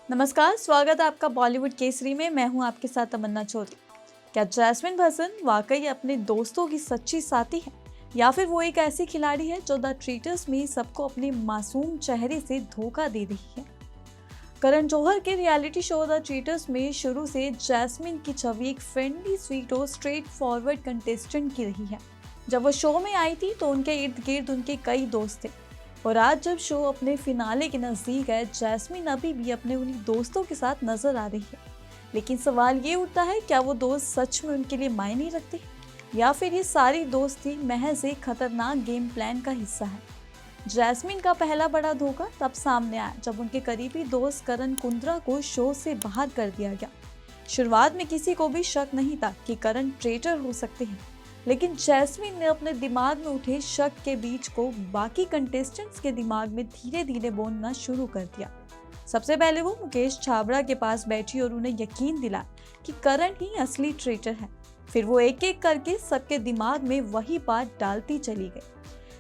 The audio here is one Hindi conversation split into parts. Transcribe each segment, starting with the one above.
नमस्कार, स्वागत है आपका बॉलीवुड केसरी में। मैं हूं आपके साथ तमन्ना चौधरी। क्या जैस्मिन भसन वाकई अपने दोस्तों की सच्ची साथी है या फिर वो एक ऐसी खिलाड़ी है जो द ट्रीटर्स में सबको अपने मासूम चेहरे से धोखा दे रही है? करण जौहर के रियलिटी शो द ट्रीटर्स में शुरू से जैस्मिन की छवि एक फ्रेंडली, स्वीट और स्ट्रेट फॉरवर्ड कंटेस्टेंट की रही है। जब वो शो में आई थी तो उनके इर्द गिर्द उनके कई दोस्त थे और आज जब शो अपने फिनाले के नज़दीक है, जैस्मिन अभी भी अपने उन्हीं दोस्तों के साथ नजर आ रही है। लेकिन सवाल ये उठता है, क्या वो दोस्त सच में उनके लिए मायने रखते हैं या फिर ये सारी दोस्ती महज एक खतरनाक गेम प्लान का हिस्सा है? जैस्मिन का पहला बड़ा धोखा तब सामने आया जब उनके करीबी दोस्त करण कुंद्रा को शो से बाहर कर दिया गया। शुरुआत में किसी को भी शक नहीं था कि करण ट्रेटर हो सकते हैं, लेकिन जैस्मिन ने अपने दिमाग में उठे शक के बीज को बाकी कंटेस्टेंट्स के दिमाग में धीरे धीरे बोना शुरू कर दिया। सबसे पहले वो मुकेश छाबड़ा के पास बैठी और उन्हें यकीन दिलाया कि करण ही असली ट्रेटर है। फिर वो एक एक करके सबके दिमाग में वही बात डालती चली गई।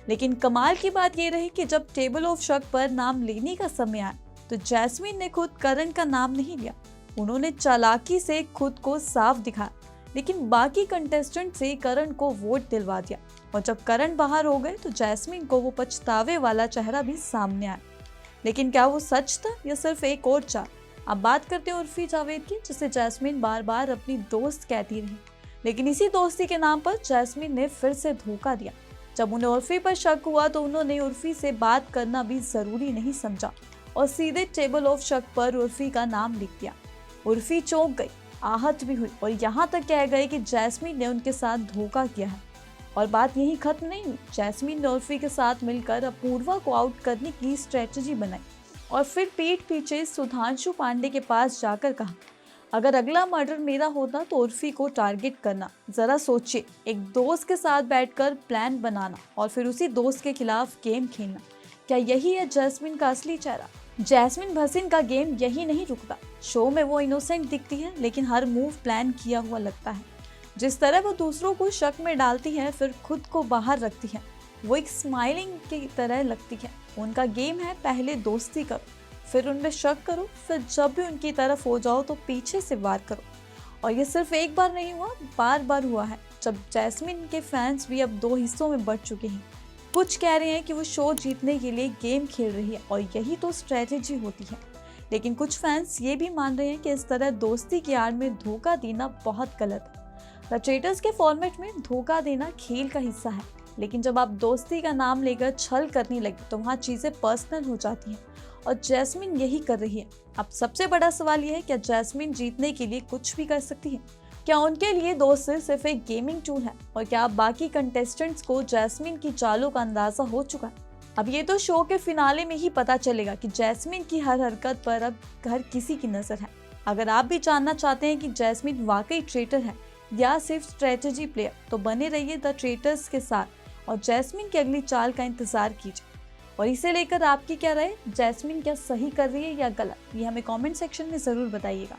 लेकिन कमाल की बात यह रही कि जब टेबल ऑफ शक पर नाम लेने का समय आया तो जैस्मिन ने खुद करण का नाम नहीं लिया। उन्होंने चालाकी से खुद को साफ दिखाया, लेकिन बाकी कंटेस्टेंट से करण को वोट दिलवा दिया। और जब करण बाहर हो गए तो जैस्मिन को वो पछतावे वाला चेहरा भी सामने आया। लेकिन क्या वो सच था या सिर्फ एक और चाल? अब बात करते हैं उर्फी जावेद की, जिसे जैस्मिन बार बार अपनी दोस्त कहती रही। लेकिन इसी दोस्ती के नाम पर जैस्मिन ने फिर से धोखा दिया। जब उन्हें उर्फी पर शक हुआ तो उन्होंने उर्फी से बात करना भी जरूरी नहीं समझा और सीधे टेबल ऑफ शक पर उर्फी का नाम लिख दिया। उर्फी चौंक गई, आहत भी हुई और यहाँ तक कह गए कि जैस्मिन ने उनके साथ धोखा किया है। और बात यही खत्म नहीं हुई। जैस्मिन ने उर्फी के साथ मिलकर अपूर्वा को आउट करने की स्ट्रेटजी बनाई और फिर पीठ पीछे सुधांशु पांडे के पास जाकर कहा, अगर अगला मर्डर मेरा होता तो उर्फी को टारगेट करना। जरा सोचिए, एक दोस्त के साथ बैठकर प्लान बनाना और फिर उसी दोस्त के खिलाफ गेम खेलना। क्या यही है जैस्मिन का असली चेहरा? जैस्मिन भसीन का गेम यही नहीं रुकता। शो में वो इनोसेंट दिखती है, लेकिन हर मूव प्लान किया हुआ लगता है। जिस तरह वो दूसरों को शक में डालती है फिर खुद को बाहर रखती है, वो एक स्माइलिंग की तरह लगती है। उनका गेम है, पहले दोस्ती करो, फिर उनमें शक करो, फिर जब भी उनकी तरफ हो जाओ तो पीछे से वार करो। और ये सिर्फ एक बार नहीं हुआ, बार बार हुआ है। जब जैस्मिन के फैंस भी अब दो हिस्सों में बढ़ चुके हैं। कुछ कह रहे हैं कि वो शो जीतने के लिए गेम खेल रही है और यही तो स्ट्रेटेजी होती है। लेकिन कुछ फैंस ये भी मान रहे हैं कि इस तरह दोस्ती की आड़ में धोखा देना बहुत गलत है। द ट्रेटर्स के फॉर्मेट में धोखा देना खेल का हिस्सा है, लेकिन जब आप दोस्ती का नाम लेकर छल करने लगे तो वहाँ चीजें पर्सनल हो जाती हैं और जैस्मिन यही कर रही है। अब सबसे बड़ा सवाल यह है, क्या जैस्मिन जीतने के लिए कुछ भी कर सकती है? क्या उनके लिए दोस्त सिर्फ एक गेमिंग टूल है? और क्या बाकी कंटेस्टेंट्स को जैस्मिन की चालों का अंदाजा हो चुका है? अब ये तो शो के फिनाले में ही पता चलेगा कि जैस्मिन की हर हरकत पर अब हर किसी की नजर है। अगर आप भी जानना चाहते हैं कि जैस्मिन वाकई ट्रेटर है या सिर्फ स्ट्रेटेजी प्लेयर, तो बने रहिए द ट्रेटर्स के साथ और जैस्मिन की अगली चाल का इंतजार कीजिए। और इसे लेकर आपकी क्या राय? जैस्मिन क्या सही कर रही है या गलत? ये हमें कमेंट सेक्शन में जरूर बताइएगा।